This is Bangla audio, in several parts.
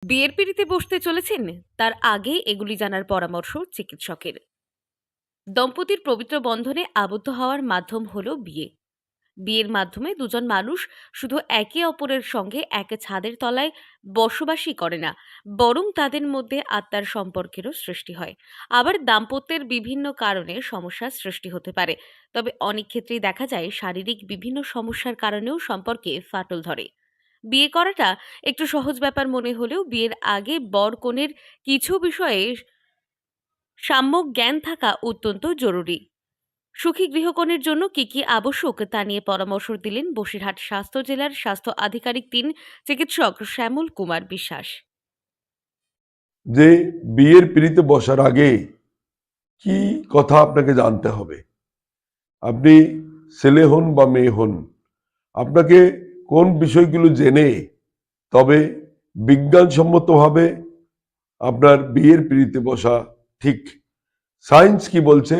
বিয়ের পিঁড়িতে বসতে চলেছেন, তার আগে এগুলি জানার পরামর্শ চিকিৎসকের। দম্পতির পবিত্র বন্ধনে আবদ্ধ হওয়ার মাধ্যম হলো বিয়ে। বিয়ের মাধ্যমে দুজন মানুষ শুধু একে অপরের সঙ্গে এক ছাদের তলায় বসবাসই করে না, বরং তাদের মধ্যে আত্মার সম্পর্কেরও সৃষ্টি হয়। আবার দাম্পত্যের বিভিন্ন কারণে সমস্যার সৃষ্টি হতে পারে, তবে অনেক ক্ষেত্রেই দেখা যায় শারীরিক বিভিন্ন সমস্যার কারণেও সম্পর্কে ফাটল ধরে। বিয়ে করাটা একটু সহজ ব্যাপার মনে হলেও বিয়ের আগে বর কনের কিছু বিষয়ে সাম্যক জ্ঞান থাকা অত্যন্ত জরুরি। সুখী গৃহকোণের জন্য কি কি আবশ্যক তা নিয়ে পরামর্শ দিলেন বসিরহাট স্বাস্থ্য জেলার স্বাস্থ্য আধিকারিক চিকিৎসক শ্যামল কুমার বিশ্বাস। যে বিয়ের পিঁড়িতে বসার আগে কি কথা আপনাকে জানতে হবে। আপনি ছেলে হন বা মেয়ে হন, আপনাকে কোন বিষয়গুলো জেনে তবে বিজ্ঞানসম্মতভাবে আপনার বিয়ের পিঁড়িতে বসা ঠিক। সায়েন্স কি বলছে,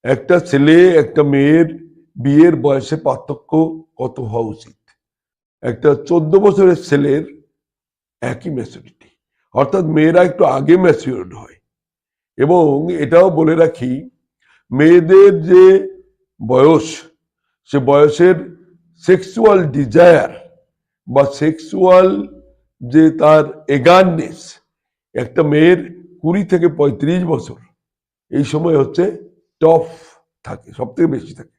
একটা ছেলে একটা মেয়ের বিয়ের বয়সে পার্থক্য কত হওয়া উচিত। একটা 14 বছরের ছেলের একই ম্যাচুরিটি, অর্থাৎ মেয়েরা একটু আগে ম্যাচিউরড হয়। এবং এটাও বলে রাখি, মেয়েদের যে বয়স, সে বয়সের সেক্সুয়াল ডিজায়ার বা সেক্সুয়াল যে তার এগারনেস, একটা মেয়ের 20 থেকে 35 বছর এই সময় হচ্ছে টপ থাকে, সব থেকে বেশি থাকে।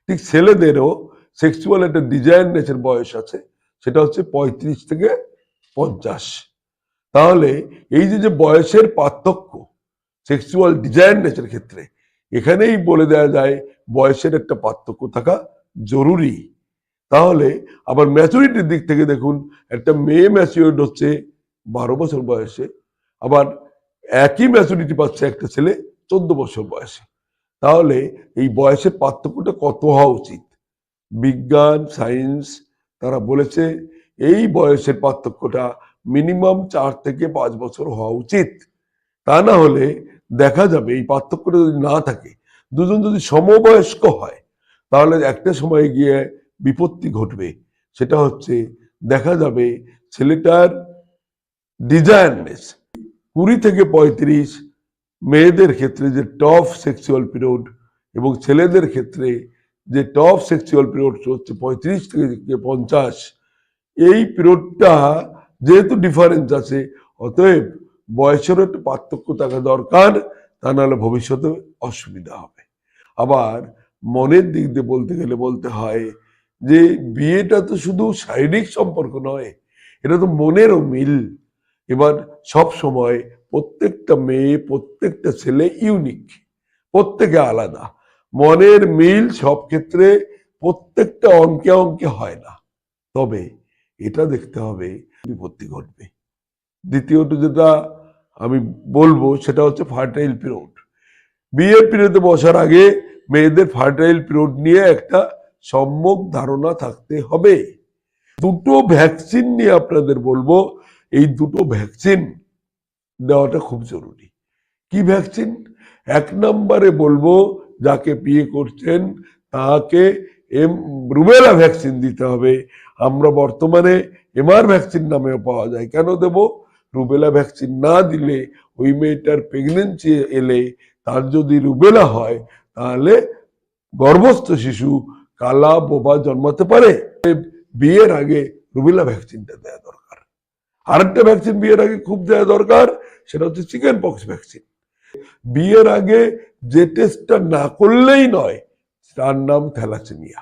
ঠিক ছেলেদেরও সেক্সুয়াল একটা ডিজায়ারনেসের বয়স আছে, সেটা হচ্ছে 35 থেকে 50। তাহলে এই যে বয়সের পার্থক্য সেক্সুয়াল ডিজায়ারনেসের ক্ষেত্রে, এখানেই বলে দেওয়া যায় বয়সের একটা পার্থক্য থাকা জরুরি। তাহলে আবার ম্যাচুরিটির দিক থেকে দেখুন, একটা মেয়ে ম্যাচিউরড হচ্ছে 12 বছর বয়সে, আবার একই ম্যাচুরিটি পাচ্ছে একটা ছেলে 14 বছর বয়সে। তাহলে এই বয়সের পার্থক্যটা কত হওয়া উচিত? বিজ্ঞান সায়েন্স তারা বলেছে এই বয়সের পার্থক্যটা মিনিমাম 4 থেকে 5 বছর হওয়া উচিত। তা না হলে দেখা যাবে এই পার্থক্যটা যদি না থাকে, দুজন যদি সমবয়স্ক হয়, তাহলে একটা সময় গিয়ে বিপত্তি ঘটবে। সেটা হচ্ছে দেখা যাবে ছেলেটার ডিজায়ারনেস 20 থেকে 35 মেয়েদের ক্ষেত্রে যে টপ সেক্সুয়াল পিরিয়ড, এবং ছেলেদের ক্ষেত্রে যে টপ সেক্সুয়াল পিরিয়ড হচ্ছে 35 থেকে 50। এই পিরিয়ডটা যেহেতু ডিফারেন্স আছে, অতএব বয়সেরও একটু পার্থক্য থাকা দরকার, তা নাহলে ভবিষ্যতে অসুবিধা হবে। আবার মনের দিক দিয়ে বলতে গেলে বলতে হয় যে বিয়েটা তো শুধু শারীরিক সম্পর্ক নয়, এটা তো মনেরও মিল। এবার সব সময় প্রত্যেকটা মেয়ে প্রত্যেকটা ছেলে ইউনিক, প্রত্যেকে আলাদা। মনের মিল সব ক্ষেত্রে প্রত্যেকটা অঙ্কে অঙ্কে হয় না, তবে এটা দেখতে হবে বিপত্তি ঘটবে। দ্বিতীয়ত যেটা আমি বলবো সেটা হচ্ছে ফার্টাইল পিরিয়ড। বিয়ের পিরিয়ডে বসার আগে মেয়েদের ফার্টাইল পিরিয়ড নিয়ে একটা সম্যক ধারণা থাকতে হবে। দুটো ভ্যাকসিন নিয়ে আপনাদের বলবো, এই দুটো ভ্যাকসিন দেওয়াটা খুব জরুরি। কি ভ্যাকসিন? 1 নম্বরে বলবো যাকে বিয়ে করছেন তাকে রুবেলা ভ্যাকসিন দিতে হবে। আমরা বর্তমানে এমআর ভ্যাকসিন নামেও পাওয়া যায়। কেন দেব? রুবেলা ভ্যাকসিন না দিলে ওই মেয়েটার প্রেগনেন্সি এলে তার যদি রুবেলা হয়, তাহলে গর্ভস্থ শিশু কালা বোবা জন্মাতে পারে। বিয়ের আগে রুবেলা ভ্যাকসিনটা দেওয়া দরকার। আরেকটা ভ্যাকসিন বিয়ের আগে খুব দেওয়া দরকার, সেটা হচ্ছে চিকেন পক্স ভ্যাকসিন। বিয়ের আগে যে টেস্টটা না করলেই নয়, তার নাম থ্যালাসেমিয়া।